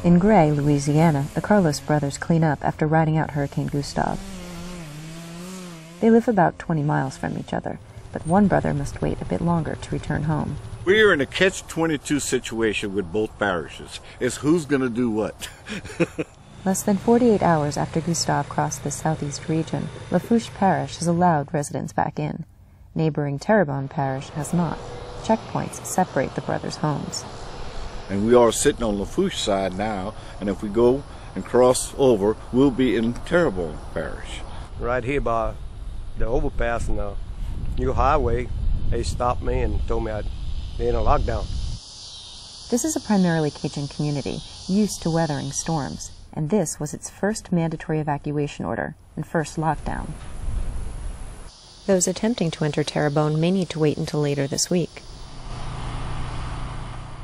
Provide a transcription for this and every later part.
In Gray, Louisiana, the Carlos brothers clean up after riding out Hurricane Gustav. They live about 20 miles from each other, but one brother must wait a bit longer to return home. We're in a catch-22 situation with both parishes. It's who's going to do what. Less than 48 hours after Gustav crossed the southeast region, Lafourche Parish has allowed residents back in. Neighboring Terrebonne Parish has not. Checkpoints separate the brothers' homes. And we are sitting on Lafourche side now, and if we go and cross over, we'll be in Terrebonne Parish. Right here by the overpass and the new highway, they stopped me and told me I'd be in a lockdown. This is a primarily Cajun community, used to weathering storms, and this was its first mandatory evacuation order and first lockdown. Those attempting to enter Terrebonne may need to wait until later this week.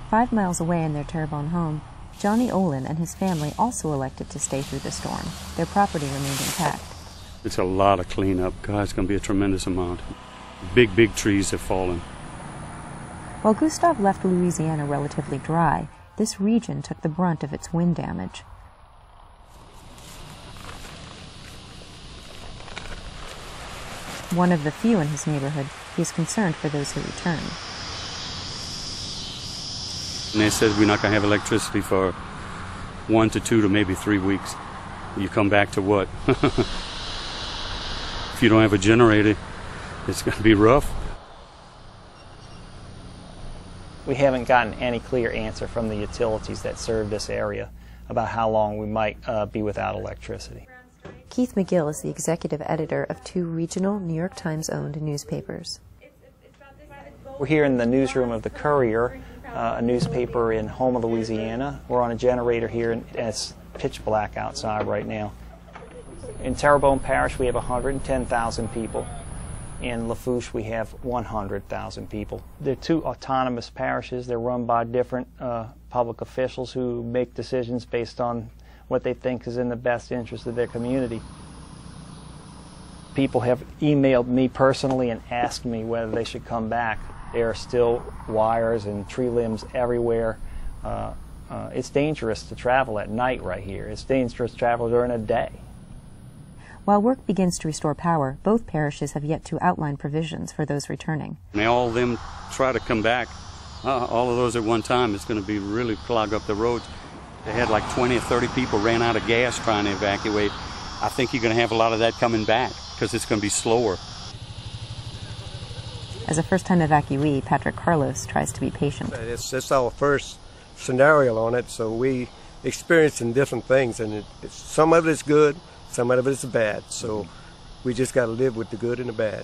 5 miles away in their Terrebonne home, Johnny Olin and his family also elected to stay through the storm. Their property remained intact. It's a lot of cleanup. God, it's going to be a tremendous amount. Big trees have fallen. While Gustav left Louisiana relatively dry, this region took the brunt of its wind damage. One of the few in his neighborhood, he is concerned for those who return. And they said we're not going to have electricity for 1 to 2 to maybe 3 weeks. You come back to what? If you don't have a generator, it's going to be rough. We haven't gotten any clear answer from the utilities that serve this area about how long we might be without electricity. Keith McGill is the executive editor of 2 regional New York Times-owned newspapers. We're here in the newsroom of the Courier, a newspaper in Houma, Louisiana. We're on a generator here, and it's pitch black outside right now. In Terrebonne Parish, we have 110,000 people. In Lafourche, we have 100,000 people. They're 2 autonomous parishes. They're run by different public officials who make decisions based on what they think is in the best interest of their community. People have emailed me personally and asked me whether they should come back. There are still wires and tree limbs everywhere. It's dangerous to travel at night right here. It's dangerous to travel during the day. While work begins to restore power, both parishes have yet to outline provisions for those returning. May all of them try to come back, all of those at one time, it's going to be really clog up the roads. They had like 20 or 30 people ran out of gas trying to evacuate. I think you're going to have a lot of that coming back because it's going to be slower. As a first-time evacuee, Patrick Carlos tries to be patient. It's our first scenario on it, so we experiencing different things, and some of it is good, some of it is bad. So we just got to live with the good and the bad.